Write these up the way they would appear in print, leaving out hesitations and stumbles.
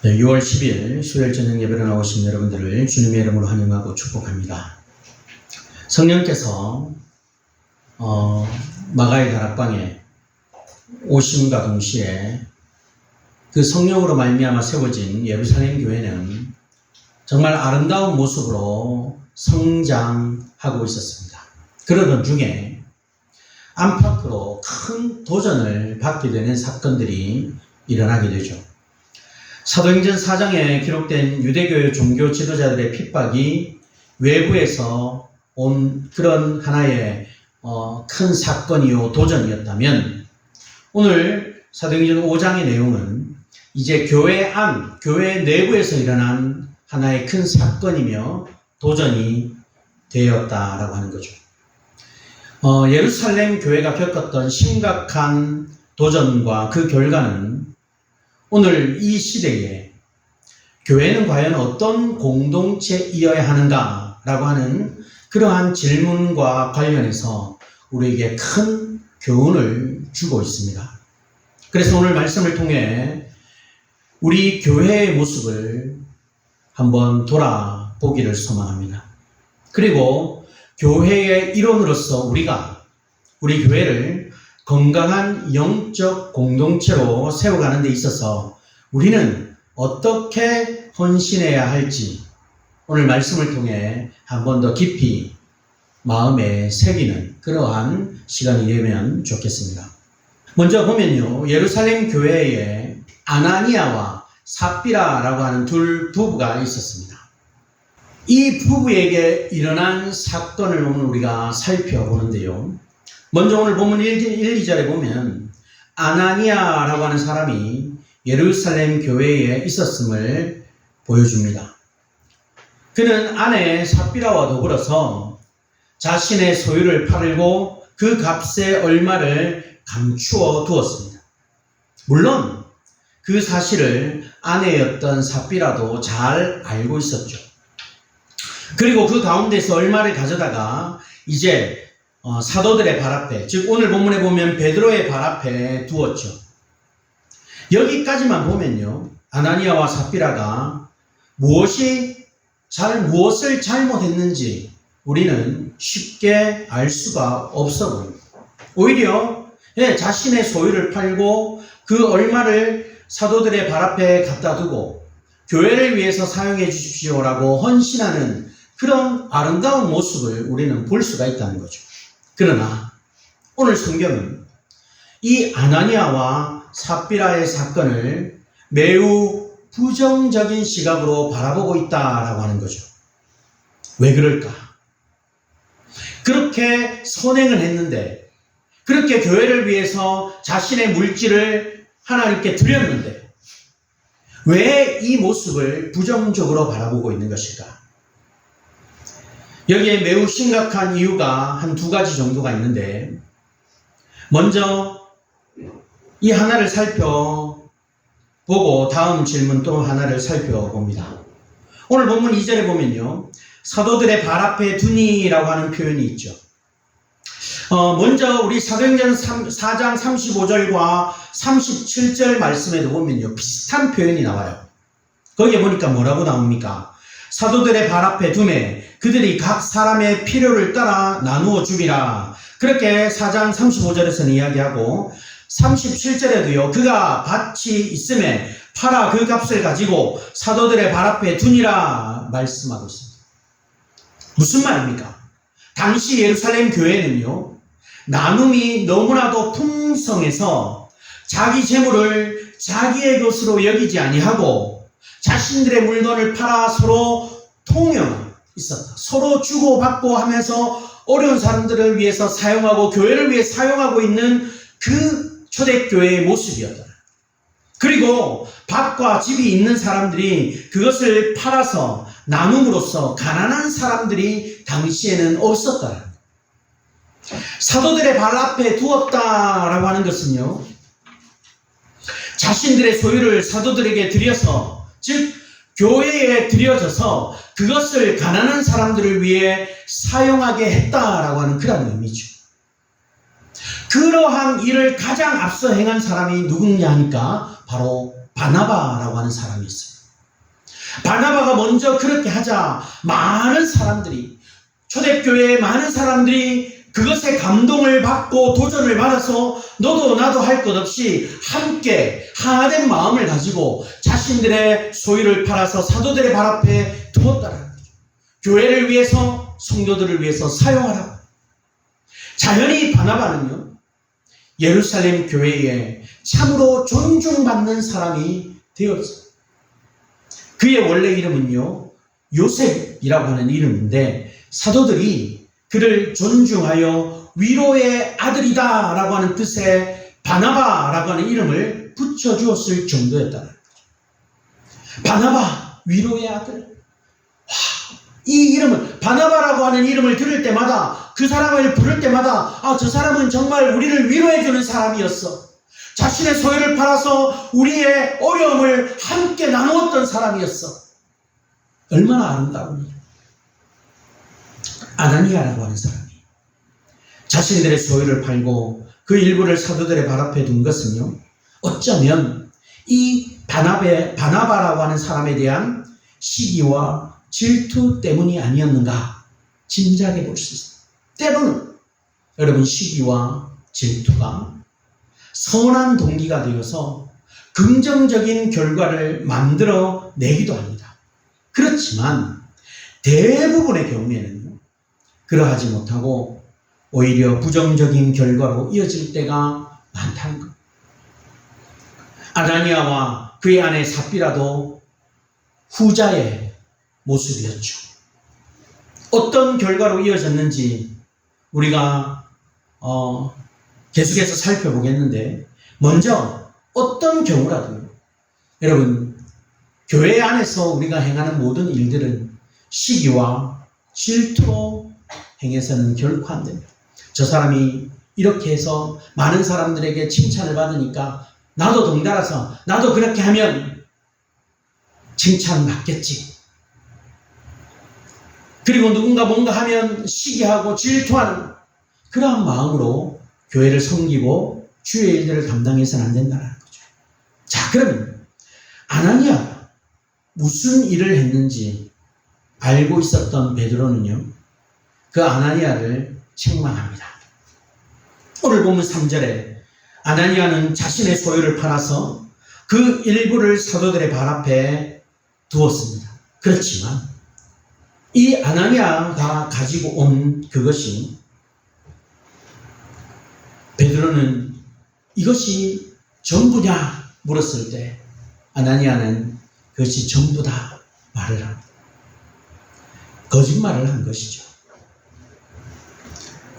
네, 6월 10일 수요일 저녁 예배로 나오신 여러분들을 주님의 이름으로 환영하고 축복합니다. 성령께서 마가의 다락방에 오심과 동시에 그 성령으로 말미암아 세워진 예루살렘 교회는 정말 아름다운 모습으로 성장하고 있었습니다. 그러던 중에 안팎으로 큰 도전을 받게 되는 사건들이 일어나게 되죠. 사도행전 4장에 기록된 유대교 종교 지도자들의 핍박이 외부에서 온 그런 하나의 큰 사건이요 도전이었다면, 오늘 사도행전 5장의 내용은 이제 교회 내부에서 일어난 하나의 큰 사건이며 도전이 되었다라고 하는 거죠. 예루살렘 교회가 겪었던 심각한 도전과 그 결과는 오늘 이 시대에 교회는 과연 어떤 공동체이어야 하는가라고 하는 그러한 질문과 관련해서 우리에게 큰 교훈을 주고 있습니다. 그래서 오늘 말씀을 통해 우리 교회의 모습을 한번 돌아보기를 소망합니다. 그리고 교회의 일원으로서 우리 교회를 건강한 영적 공동체로 세워가는 데 있어서 우리는 어떻게 헌신해야 할지 오늘 말씀을 통해 한 번 더 깊이 마음에 새기는 그러한 시간이 되면 좋겠습니다. 먼저 보면요, 예루살렘 교회에 아나니아와 삽비라라고 하는 두 부부가 있었습니다. 이 부부에게 일어난 사건을 오늘 우리가 살펴보는데요. 먼저 오늘 본문 1, 2절에 보면 아나니아라고 하는 사람이 예루살렘 교회에 있었음을 보여줍니다. 그는 아내 삽비라와 더불어서 자신의 소유를 팔고 그 값의 얼마를 감추어 두었습니다. 물론 그 사실을 아내였던 삽비라도 잘 알고 있었죠. 그리고 그 가운데서 얼마를 가져다가 이제 사도들의 발 앞에, 즉 오늘 본문에 보면 베드로의 발 앞에 두었죠. 여기까지만 보면요, 아나니아와 삽비라가 무엇을 잘못했는지 우리는 쉽게 알 수가 없어 보입니다. 오히려 자신의 소유를 팔고 그 얼마를 사도들의 발 앞에 갖다 두고 교회를 위해서 사용해 주십시오라고 헌신하는 그런 아름다운 모습을 우리는 볼 수가 있다는 거죠. 그러나 오늘 성경은 이 아나니아와 삽비라의 사건을 매우 부정적인 시각으로 바라보고 있다라고 하는 거죠. 왜 그럴까? 그렇게 선행을 했는데, 그렇게 교회를 위해서 자신의 물질을 하나님께 드렸는데 왜 이 모습을 부정적으로 바라보고 있는 것일까? 여기에 매우 심각한 이유가 한 두 가지 정도가 있는데, 먼저 이 하나를 살펴보고 다음 질문 또 하나를 살펴봅니다. 오늘 본문 2절에 보면요, 사도들의 발 앞에 두니라고 하는 표현이 있죠. 먼저 우리 사도행전 4장 35절과 37절 말씀에도 보면요, 비슷한 표현이 나와요. 거기에 보니까 뭐라고 나옵니까? 사도들의 발 앞에 두매 그들이 각 사람의 필요를 따라 나누어 주리라. 그렇게 4장 35절에서는 이야기하고, 37절에도요, 그가 밭이 있음에 팔아 그 값을 가지고 사도들의 발 앞에 두니라 말씀하고 있습니다. 무슨 말입니까? 당시 예루살렘 교회는요, 나눔이 너무나도 풍성해서 자기 재물을 자기의 것으로 여기지 아니하고 자신들의 물건을 팔아 서로 통용하고 있었다. 서로 주고받고 하면서 어려운 사람들을 위해서 사용하고 교회를 위해 사용하고 있는 그 초대교회의 모습이었다. 그리고 밭과 집이 있는 사람들이 그것을 팔아서 나눔으로써 가난한 사람들이 당시에는 없었다. 사도들의 발 앞에 두었다라고 하는 것은요, 자신들의 소유를 사도들에게 드려서, 즉 교회에 드려져서 그것을 가난한 사람들을 위해 사용하게 했다라고 하는 그런 의미죠. 그러한 일을 가장 앞서 행한 사람이 누구냐 하니까 바로 바나바라고 하는 사람이 있습니다. 바나바가 먼저 그렇게 하자 많은 사람들이, 초대교회의 많은 사람들이 그것에 감동을 받고 도전을 받아서 너도 나도 할 것 없이 함께 하나된 마음을 가지고 자신들의 소유를 팔아서 사도들의 발 앞에 두었다는 거죠. 교회를 위해서, 성도들을 위해서 사용하라고. 자연히 바나바는요, 예루살렘 교회에 참으로 존중받는 사람이 되었어요. 그의 원래 이름은요, 요셉이라고 하는 이름인데, 사도들이 그를 존중하여 위로의 아들이다 라고 하는 뜻의 바나바라고 하는 이름을 붙여주었을 정도였다는 거죠. 바나바, 위로의 아들. 이 이름을, 바나바라고 하는 이름을 들을 때마다, 그 사람을 부를 때마다, 아, 저 사람은 정말 우리를 위로해주는 사람이었어. 자신의 소유를 팔아서 우리의 어려움을 함께 나누었던 사람이었어. 얼마나 아름다운 일. 아나니아라고 하는 사람이 자신들의 소유를 팔고 그 일부를 사도들의 발 앞에 둔 것은요, 어쩌면 이 바나바라고 하는 사람에 대한 시기와 질투 때문이 아니었는가 짐작해 볼 수 있어요. 때로는 여러분, 시기와 질투가 선한 동기가 되어서 긍정적인 결과를 만들어 내기도 합니다. 그렇지만 대부분의 경우에는요, 그러하지 못하고 오히려 부정적인 결과로 이어질 때가 많다는 것. 아나니아와 그의 아내 삽비라도 후자의 모습이었죠. 어떤 결과로 이어졌는지 우리가 계속해서 살펴보겠는데, 먼저 어떤 경우라도 여러분, 교회 안에서 우리가 행하는 모든 일들은 시기와 질투로 행해서는 결코 안 됩니다. 저 사람이 이렇게 해서 많은 사람들에게 칭찬을 받으니까 나도 덩달아서 나도 그렇게 하면 칭찬받겠지. 그리고 누군가 뭔가 하면 시기하고 질투하는 그러한 마음으로 교회를 섬기고 주의 일들을 감당해서는 안 된다는 거죠. 자, 그러면 아나니아가 무슨 일을 했는지 알고 있었던 베드로는요, 그 아나니아를 책망합니다. 오늘 보면 3절에 아나니아는 자신의 소유를 팔아서 그 일부를 사도들의 발 앞에 두었습니다. 그렇지만 이 아나니아가 가지고 온 그것이, 베드로는 이것이 전부냐 물었을 때 아나니아는 그것이 전부다 말을 합니다. 거짓말을 한 것이죠.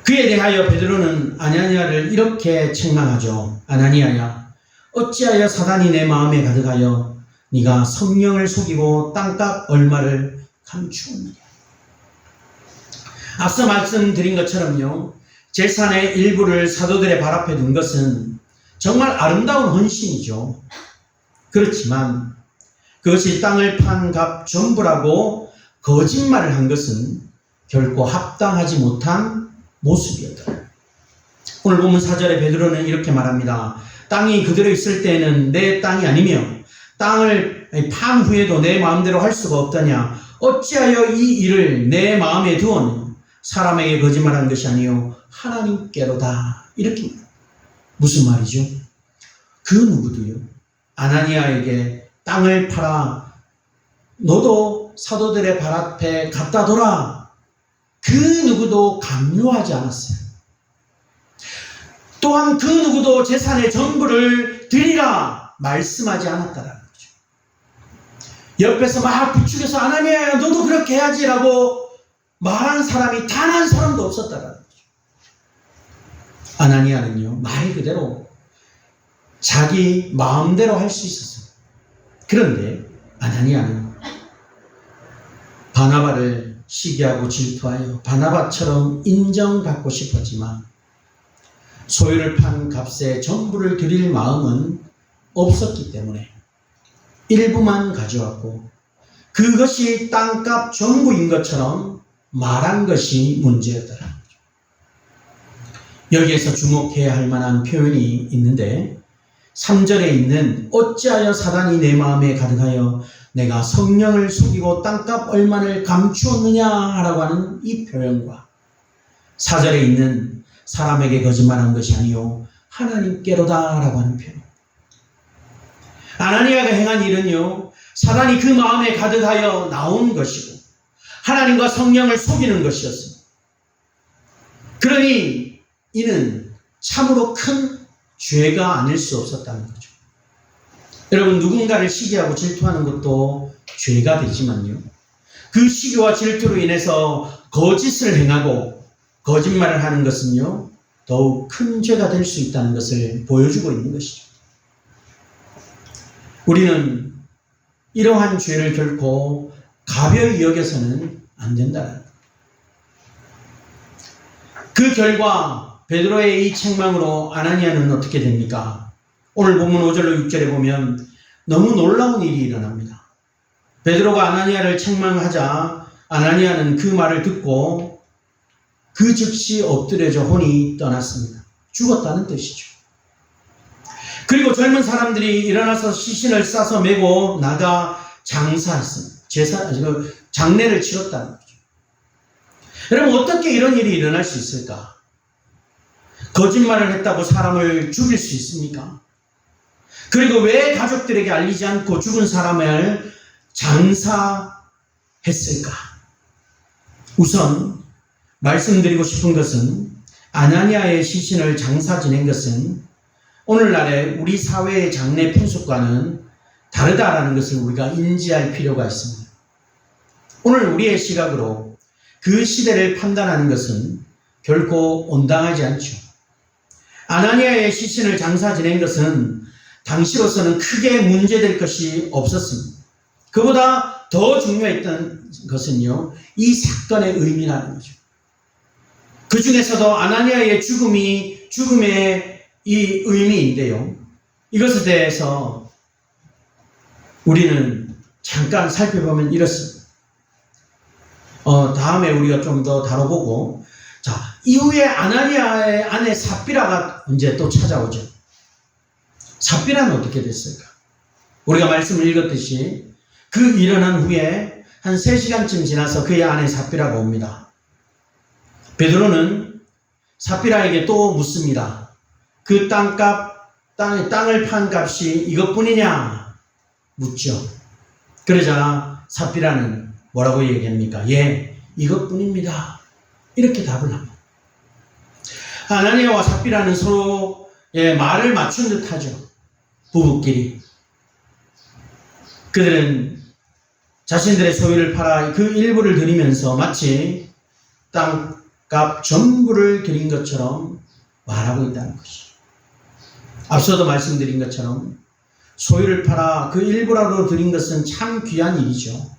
그에 대하여 베드로는 아나니아를 이렇게 책망하죠. 아나니아야, 어찌하여 사단이 내 마음에 가득하여 네가 성령을 속이고 땅값 얼마를 감추었느냐. 앞서 말씀드린 것처럼요, 재산의 일부를 사도들의 발 앞에 둔 것은 정말 아름다운 헌신이죠. 그렇지만 그것이 땅을 판 값 전부라고 거짓말을 한 것은 결코 합당하지 못한 모습이었다. 오늘 보면 4절에 베드로는 이렇게 말합니다. 땅이 그대로 있을 때에는 내 땅이 아니며 땅을 판 후에도 내 마음대로 할 수가 없다냐. 어찌하여 이 일을 내 마음에 두었느냐. 사람에게 거짓말한 것이 아니요 하나님께로다. 이렇게. 무슨 말이죠? 그 누구도요, 아나니아에게 땅을 팔아 너도 사도들의 발 앞에 갖다 둬라, 그 누구도 강요하지 않았어요. 또한 그 누구도 재산의 전부를 드리라 말씀하지 않았다라는 거죠. 옆에서 막 부추겨서 아나니아야 너도 그렇게 해야지 라고 말한 사람이 단 한 사람도 없었다라는 거죠. 아나니아는요, 말 그대로 자기 마음대로 할 수 있었어요. 그런데 아나니아는 바나바를 시기하고 질투하여 바나바처럼 인정받고 싶었지만 소유를 판 값에 전부를 드릴 마음은 없었기 때문에 일부만 가져왔고 그것이 땅값 전부인 것처럼 말한 것이 문제였더라. 여기에서 주목해야 할 만한 표현이 있는데 3절에 있는 어찌하여 사단이 내 마음에 가득하여 내가 성령을 속이고 땅값 얼마를 감추었느냐라고 하는 이 표현과 4절에 있는 사람에게 거짓말한 것이 아니요 하나님께로다라고 하는 표현. 아나니아가 행한 일은요, 사단이 그 마음에 가득하여 나온 것이고 하나님과 성령을 속이는 것이었습니다. 그러니 이는 참으로 큰 죄가 아닐 수 없었다는 거죠. 여러분, 누군가를 시기하고 질투하는 것도 죄가 되지만요, 그 시기와 질투로 인해서 거짓을 행하고 거짓말을 하는 것은요, 더욱 큰 죄가 될 수 있다는 것을 보여주고 있는 것이죠. 우리는 이러한 죄를 결코 가벼이 여겨서는 안 된다는 것. 그 결과 베드로의 이 책망으로 아나니아는 어떻게 됩니까? 오늘 본문 5절로 6절에 보면 너무 놀라운 일이 일어납니다. 베드로가 아나니아를 책망하자 아나니아는 그 말을 듣고 그 즉시 엎드려져 혼이 떠났습니다. 죽었다는 뜻이죠. 그리고 젊은 사람들이 일어나서 시신을 싸서 메고 나가 장사했습니다. 장례를 치렀다는 거죠. 여러분, 어떻게 이런 일이 일어날 수 있을까? 거짓말을 했다고 사람을 죽일 수 있습니까? 그리고 왜 가족들에게 알리지 않고 죽은 사람을 장사했을까? 우선 말씀드리고 싶은 것은 아나니아의 시신을 장사 지낸 것은 오늘날의 우리 사회의 장례 풍습과는 다르다라는 것을 우리가 인지할 필요가 있습니다. 오늘 우리의 시각으로 그 시대를 판단하는 것은 결코 온당하지 않죠. 아나니아의 시신을 장사 지낸 것은 당시로서는 크게 문제될 것이 없었습니다. 그보다 더 중요했던 것은요, 이 사건의 의미라는 거죠. 그 중에서도 아나니아의 죽음의 이 의미인데요, 이것에 대해서 우리는 잠깐 살펴보면 이렇습니다. 다음에 우리가 좀 더 다뤄보고, 자, 이후에 아나니아의 아내 삽비라가 이제 또 찾아오죠. 삽비라는 어떻게 됐을까? 우리가 말씀을 읽었듯이 그 일어난 후에 한 3시간쯤 지나서 그의 아내 삽비라가 옵니다. 베드로는 삽비라에게 또 묻습니다. 그 땅을 판 값이 이것뿐이냐? 묻죠. 그러자 삽비라는 뭐라고 얘기합니까? 예, 이것뿐입니다. 이렇게 답을 합니다. 아나니아와 삽비라는 서로 말을 맞춘 듯 하죠. 부부끼리. 그들은 자신들의 소유를 팔아 그 일부를 드리면서 마치 땅값 전부를 드린 것처럼 말하고 있다는 것이죠. 앞서도 말씀드린 것처럼 소유를 팔아 그 일부라도 드린 것은 참 귀한 일이죠.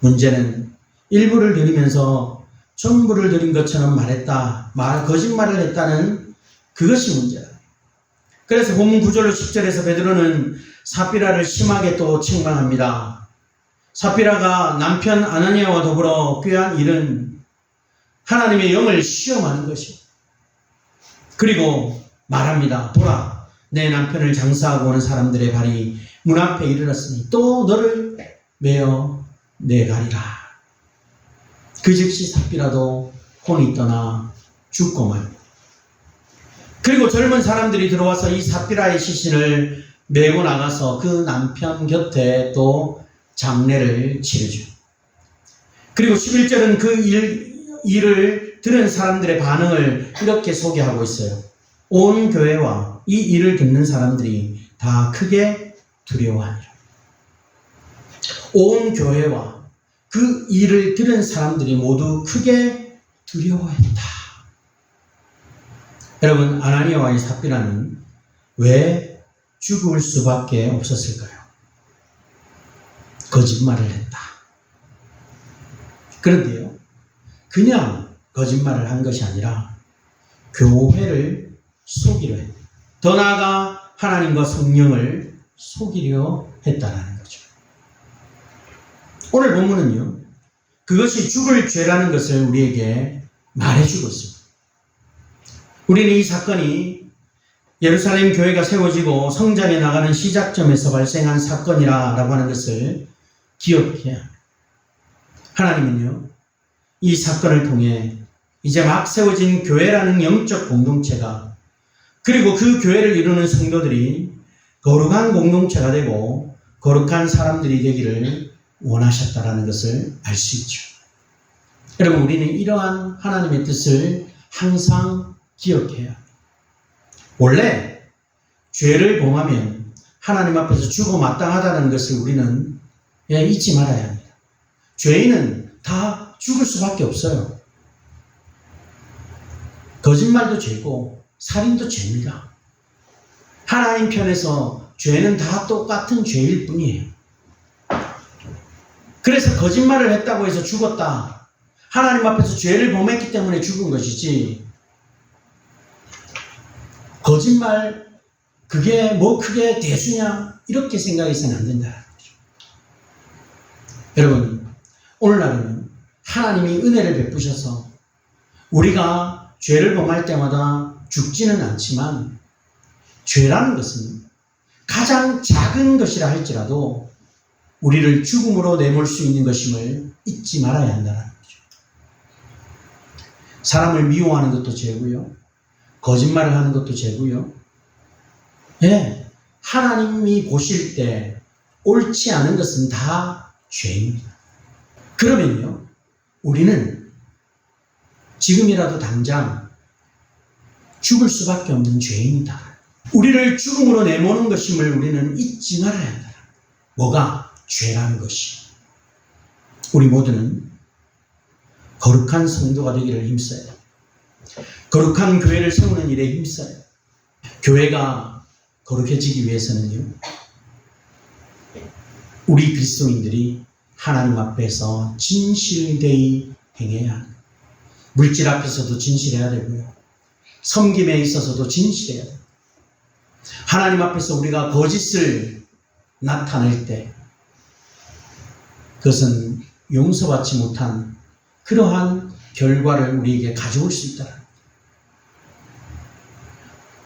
문제는 일부를 드리면서 전부를 드린 것처럼 거짓말을 했다는 그것이 문제다. 그래서 본문 9절로 10절에서 베드로는 삽비라를 심하게 또 책망합니다. 삽비라가 남편 아나니아와 더불어 꾀한 일은 하나님의 영을 시험하는 것이요. 그리고 말합니다. 보라, 내 남편을 장사하고 오는 사람들의 발이 문 앞에 이르렀으니 또 너를 메어 내가리라. 그 즉시 삽비라도 혼이 떠나 죽고 말고. 그리고 젊은 사람들이 들어와서 이 삽비라의 시신을 메고 나가서 그 남편 곁에 또 장례를 치르죠. 그리고 11절은 그 일을 들은 사람들의 반응을 이렇게 소개하고 있어요. 온 교회와 이 일을 듣는 사람들이 다 크게 두려워하니라. 온 교회와 그 일을 들은 사람들이 모두 크게 두려워했다. 여러분, 아나니아와의 삽비라는 왜 죽을 수밖에 없었을까요? 거짓말을 했다. 그런데요, 그냥 거짓말을 한 것이 아니라 교회를 속이려 했다. 더 나아가 하나님과 성령을 속이려 했다는 거죠. 오늘 본문은요, 그것이 죽을 죄라는 것을 우리에게 말해주고 있습니다. 우리는 이 사건이 예루살렘 교회가 세워지고 성장해 나가는 시작점에서 발생한 사건이라고 하는 것을 기억해야 합니다. 하나님은요, 이 사건을 통해 이제 막 세워진 교회라는 영적 공동체가, 그리고 그 교회를 이루는 성도들이 거룩한 공동체가 되고 거룩한 사람들이 되기를 원하셨다라는 것을 알 수 있죠. 여러분, 우리는 이러한 하나님의 뜻을 항상 기억해야 합니다. 원래 죄를 범하면 하나님 앞에서 죽어 마땅하다는 것을 우리는 잊지 말아야 합니다. 죄인은 다 죽을 수밖에 없어요. 거짓말도 죄고 살인도 죄입니다. 하나님 편에서 죄는 다 똑같은 죄일 뿐이에요. 그래서 거짓말을 했다고 해서 죽었다, 하나님 앞에서 죄를 범했기 때문에 죽은 것이지, 거짓말 그게 뭐 크게 대수냐 이렇게 생각해서는 안 된다는 거죠. 여러분, 오늘날은 하나님이 은혜를 베푸셔서 우리가 죄를 범할 때마다 죽지는 않지만, 죄라는 것은 가장 작은 것이라 할지라도 우리를 죽음으로 내몰 수 있는 것임을 잊지 말아야 한다는 거죠. 사람을 미워하는 것도 죄고요, 거짓말을 하는 것도 죄고요. 하나님이 보실 때 옳지 않은 것은 다 죄입니다. 그러면요, 우리는 지금이라도 당장 죽을 수밖에 없는 죄인이다. 우리를 죽음으로 내모는 것임을 우리는 잊지 말아야 한다. 뭐가? 죄라는 것이. 우리 모두는 거룩한 성도가 되기를 힘써야 합니다. 거룩한 교회를 세우는 일에 힘써요. 교회가 거룩해지기 위해서는요, 우리 그리스도인들이 하나님 앞에서 진실되이 행해야 합니다. 물질 앞에서도 진실해야 되고요, 섬김에 있어서도 진실해야 됩니다. 하나님 앞에서 우리가 거짓을 나타낼 때 그것은 용서받지 못한 그러한 결과를 우리에게 가져올 수 있다.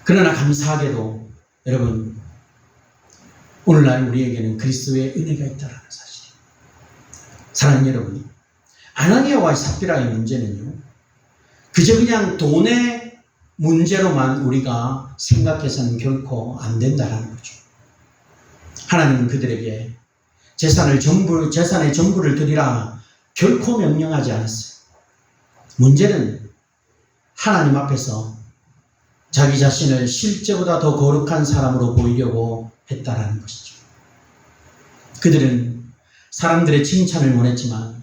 그러나 감사하게도 여러분, 오늘날 우리에게는 그리스도의 은혜가 있다는 사실이에요. 사랑하는 여러분, 아나니아와 삽비라의 문제는요, 그저 그냥 돈의 문제로만 우리가 생각해서는 결코 안 된다는 거죠. 하나님은 그들에게 재산의 전부를 드리라 결코 명령하지 않았어요. 문제는 하나님 앞에서 자기 자신을 실제보다 더 거룩한 사람으로 보이려고 했다라는 것이죠. 그들은 사람들의 칭찬을 원했지만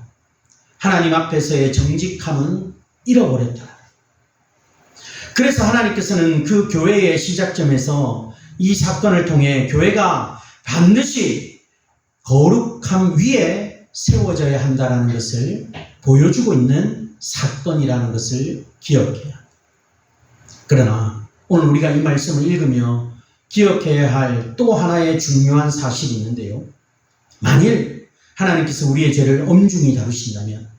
하나님 앞에서의 정직함은 잃어버렸다. 그래서 하나님께서는 그 교회의 시작점에서 이 사건을 통해 교회가 반드시 거룩함 위에 세워져야 한다는 것을 보여주고 있는 사건이라는 것을 기억해야 합니다. 그러나 오늘 우리가 이 말씀을 읽으며 기억해야 할 또 하나의 중요한 사실이 있는데요, 만일 하나님께서 우리의 죄를 엄중히 다루신다면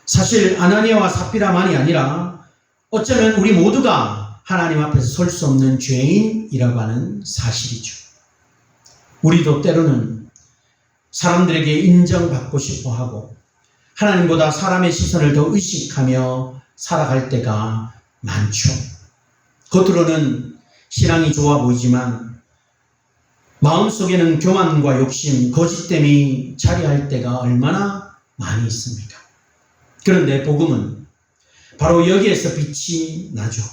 사실 아나니아와 삽비라만이 아니라 어쩌면 우리 모두가 하나님 앞에서 설 수 없는 죄인이라고 하는 사실이죠. 우리도 때로는 사람들에게 인정받고 싶어 하고 하나님보다 사람의 시선을 더 의식하며 살아갈 때가 많죠. 겉으로는 신앙이 좋아 보이지만 마음속에는 교만과 욕심, 거짓됨이 자리할 때가 얼마나 많이 있습니까? 그런데 복음은 바로 여기에서 빛이 나죠.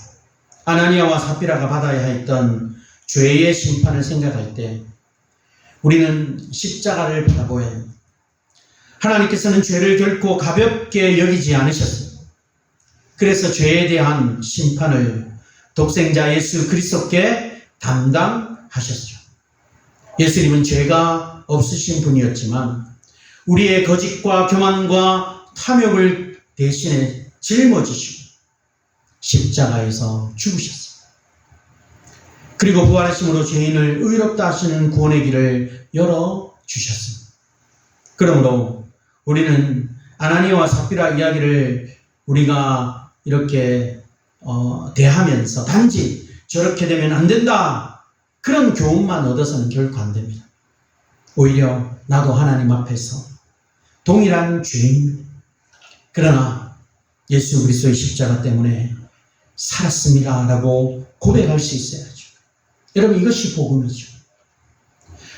아나니아와 삽비라가 받아야 했던 죄의 심판을 생각할 때 우리는 십자가를 바라보아야 합니다. 하나님께서는 죄를 결코 가볍게 여기지 않으셨어요. 그래서 죄에 대한 심판을 독생자 예수 그리스도께 담당하셨죠. 예수님은 죄가 없으신 분이었지만 우리의 거짓과 교만과 탐욕을 대신에 짊어지시고 십자가에서 죽으셨습니다. 그리고 부활하심으로 죄인을 의롭다 하시는 구원의 길을 열어주셨습니다. 그러므로 우리는 아나니아와 삽비라 이야기를 우리가 이렇게 대하면서 단지 저렇게 되면 안 된다. 그런 교훈만 얻어서는 결코 안 됩니다. 오히려 나도 하나님 앞에서 동일한 죄인, 그러나 예수 그리스도의 십자가 때문에 살았습니다 라고 고백할 수 있어야죠. 여러분, 이것이 복음이죠.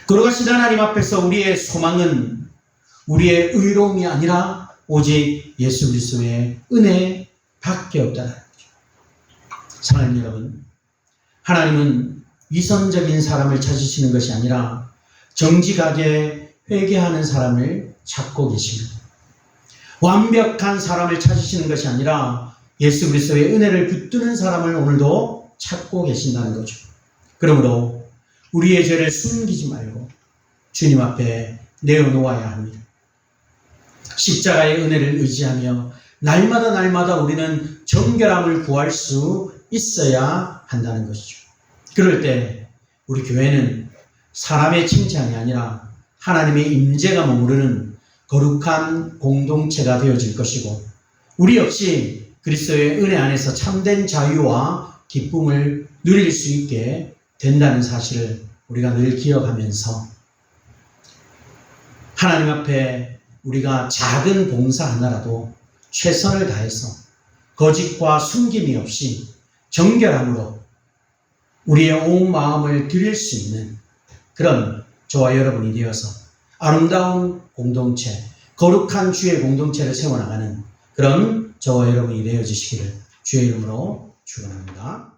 거룩하신 하나님 앞에서 우리의 소망은 우리의 의로움이 아니라 오직 예수 그리스도의 은혜밖에 없다는 거죠. 사랑하는 여러분, 하나님은 위선적인 사람을 찾으시는 것이 아니라 정직하게 회개하는 사람을 찾고 계십니다. 완벽한 사람을 찾으시는 것이 아니라 예수 그리스도의 은혜를 붙드는 사람을 오늘도 찾고 계신다는 거죠. 그러므로 우리의 죄를 숨기지 말고 주님 앞에 내어놓아야 합니다. 십자가의 은혜를 의지하며 날마다 우리는 정결함을 구할 수 있어야 한다는 것이죠. 그럴 때 우리 교회는 사람의 칭찬이 아니라 하나님의 임재가 머무르는 거룩한 공동체가 되어질 것이고, 우리 역시 그리스도의 은혜 안에서 참된 자유와 기쁨을 누릴 수 있게 된다는 사실을 우리가 늘 기억하면서 하나님 앞에 우리가 작은 봉사 하나라도 최선을 다해서 거짓과 숨김이 없이 정결함으로 우리의 온 마음을 드릴 수 있는 그런 저와 여러분이 되어서 아름다운 공동체, 거룩한 주의 공동체를 세워나가는 그런 저와 여러분이 되어지시기를 주의 이름으로 축원합니다.